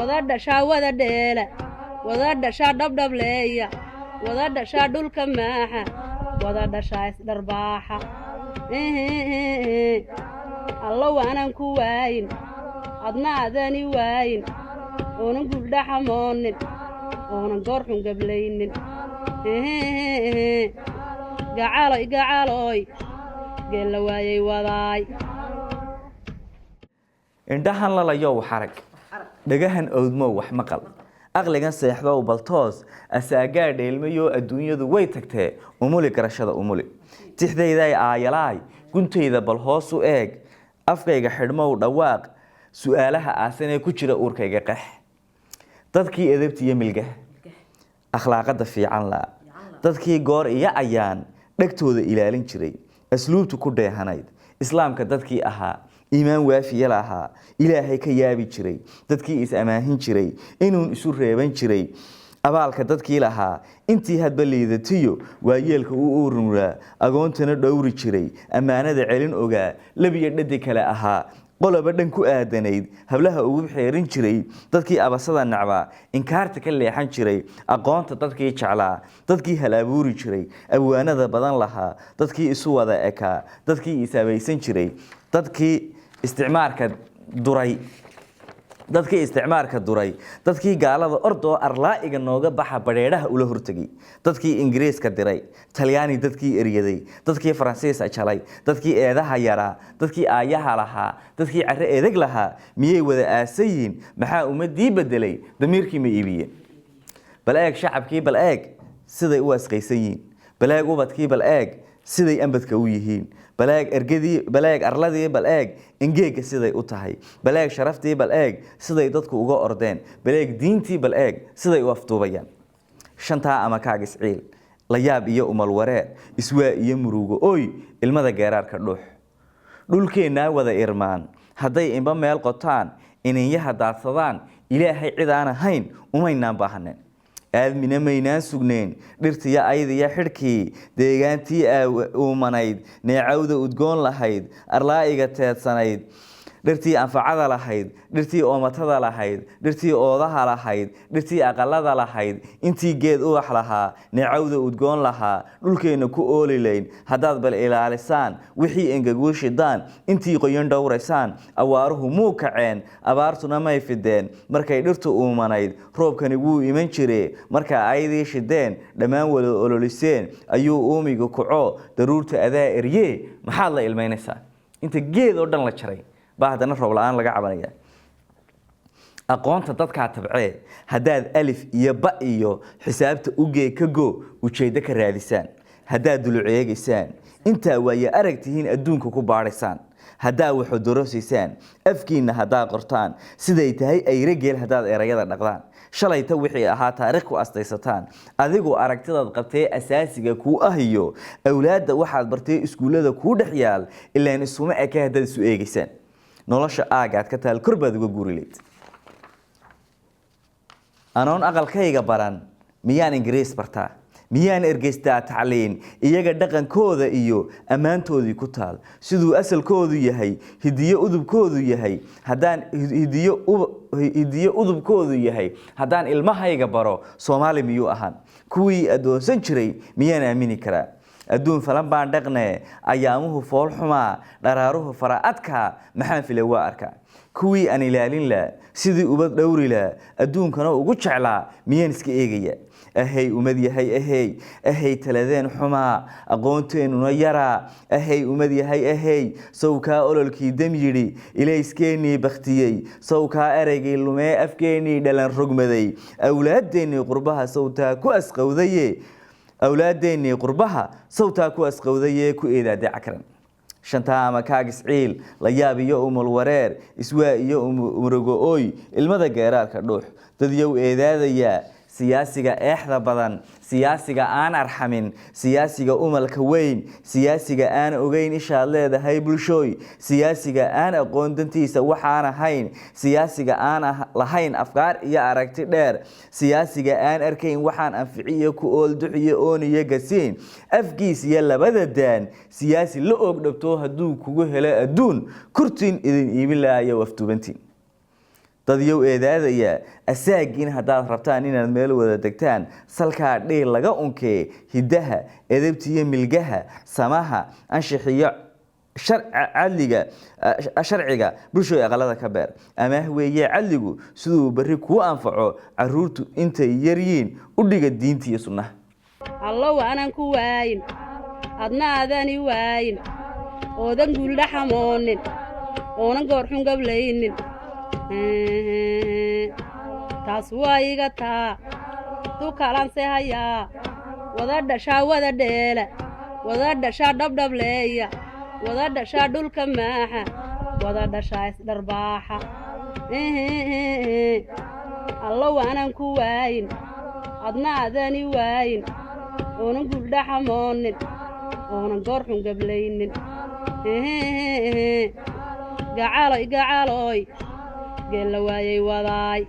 wada dhashaa wada dheela wada dhashaa dhabdhableeya wada dhashaa dhulka maaxa wada dhashaa isdharbaaxa allo waanan ku waayin adna adani waayin oonan guldhaxamoonin oonan goorxun gablaynin gacaloy gacaloy geella waayay wadaay indhahan lalayow xarag dhagahan oodmow wax maqal aqligan seexdow baltoos asaagaa dheelmayoo adduunyadu way tagtee umuli garashada umuli tixdayday aayalaay guntayda bal hoos u eeg afkayga xidhmow dhawaaq su'aalaha aasanee ku jira uurkayga qax dadkii edabta iyo milga akhlaaqada fiican la dadkii goor iyo ayaan dhagtooda ilaalin jiray asluubtu ku dheehanayd islaamka dadkii ahaa iimaan waafiya lahaa ilaahay ka yaabi jiray dadkii is amaahin jiray inuun isu reeban jiray abaalka dadkii lahaa intii hadba liidatiyo waa yeelka u ururaa agoontana dhowri jiray ammaanada celin ogaa labiyo dhadi kale ahaa qoloba dhan ku aadanayd hablaha ugu xeerin jiray dadkii abasada nacbaa inkaarta ka leexan jiray aqoonta dadkii jeclaa dadkii hal abuuri jiray abwaanada badan lahaa dadkii isu wada ekaa dadkii isaabaysan jiray dadkii isticmaarka duray dadkii gaalada ordoo arlaa'iga nooga baxa badheedhaha ula hortegay dadkii ingiriiska diray talyaani dadkii eryaday dadkii faransiis jalay dadkii eedaha yaraa dadkii aayaha lahaa dadkii carre edeg lahaa miyay wada aasayiin maxaa ummadii bedelay damiirkii ma iibiyeen bal eeg shacabkii bal eeg siday u asqaysan yihiin bal eeg ubadkii bal eeg siday ambadka u yihiin baleeg arladii bal eeg engeega siday u tahay baleeg sharaftii bal eeg siday dadku uga ordeen baleeg diintii bal eeg siday u afduubayaan shantaa ama kaag isciil layaab iyo umal wareer iswaa iyo murugo oy ilmada geeraarka dhuux dhulkeennaa wada irmaan hadday inba meel qotaan ininyaha daadsadaan ilaahay cid aan ahayn umaynaan baahaneen aadmina maynaan sugnayn dhirtiyo aydiyo xidhkii deegaantii uumanayd neecawda udgoon lahayd arlaa'iga teedsanayd dhirtii anfacada lahayd dhirtii oomatada lahayd dhirtii oodaha lahayd dhirtii aqalada lahayd intii geed ubax lahaa neecawda udgoon lahaa dhulkeenna ku oolilayn haddaad bal ilaalisaan wixii engeguu shidaan intii qoyan dhowraysaan awaaruhu muu kaceen abaartuna may fideen markay dhirtu uumanayd roobkani wuu iman jire marka aydii shideen dhammaan wada ololiseen ayuu uumiga kaco daruurta adaa eryee maxaad la ilmaynaysaa inta geed oo dhan la jaray baa haddana roob la-aan laga cabanaya aqoonta dadkaa tabcee haddaad alif iyo ba iyo xisaabta ugee ka go ujeeddo ka raadisaan haddaad duluceegaysaan intaa waaye arag tihiin adduunka ku baadhaysaan haddaa waxodorosiisaan afkiinna haddaa qortaan siday tahay ayrageel haddaad erayada dhaqdaan shalayta wixii ahaa taariikh ku astaysataan adigu aragtidaad qabtee asaasiga kuu ah iyo awlaadda waxaad bartee iskuullada kuu dhex yaal ilaan isuma eke haddaad isu eegaysaan nolosha aagaad ka taal kor baad uga guurileyd anoon aqalkayga baran miyaan ingiriis bartaa miyaan ergeystaa tacliin iyaga dhaqankooda iyo ammaantoodii ku taal siduu asalkoodu yahay hidiyo udubkoodu yahay haddaan ilmahayga baro soomaali miyuu ahaan kuwii addoonsan jiray miyaan aamini karaa adduun falan baan dhaqnee ayaamuhu fool xumaa dharaaruhu faraa'adkaa maxaan fila waa arkaa kuwii aan ilaalin laa sidii ubad dhowri laa adduunkana ugu jeclaa miyaan iska eegaya ahey umad yahay ahey taladeen xumaa aqoonteenuna yaraa ahey umad yahay ahey sawkaa ololkii dam yidhi ilayskeenii baktiyey sawkaa ereygii lumee afkeenii dhalan rogmaday awlaadeennii qurbaha sawtaa ku asqowdaye awlaadeennii qurbaha sawtaa ku asqowdayee ku eedaade cakran shantaa ama kaag isciil layaab iyo umul wareer iswaa iyo murugo ooy ilmada geeraarka dhuux dadyow eedaadayaa siyaasiga eexda badan siyaasiga aan arxamin siyaasiga umalka weyn siyaasiga aan ogeyn ishaad leedahay bulshooy siyaasiga aan aqoon dantiisa waxaan ahayn siyaasiga aan lahayn afkaar iyo aragti dheer siyaasiga aan arkayn waxaan anficiyo ku oolduxiyo ooniyo gasiin afgiis iyo labada daan siyaasi la oogdhabto hadduu kugu helo adduun kurtiin idin iibin lahayo waftubantiin dadyow eedaadaya asaagiin haddaad rabtaan inaad meel wada degtaan salkaa dhiil laga unkee hiddaha edebtiyo milgaha samaha anshixiyo sharciga bulshooy aqalada ka beer amaah weeye cadligu siduu berri kuu anfaco caruurtu intay yaryiin u dhiga diinta iyo sunnaha allow aanan ku waayin adna aadani waayin oodan guuldha xamoonin oonan goorxun gablaynin taas waa iga taa dukalanse hayaa wada dhashaa wada dheela wada dhashaa dhabdhableeya wada dhashaa dhulka maaxa wada dhashaa isdharbaaxa allow aanan ku waayin adna aadani waayin oonan guuldha xamoonin oonan goorxun gablaynin gacaloy geella waayay wadaay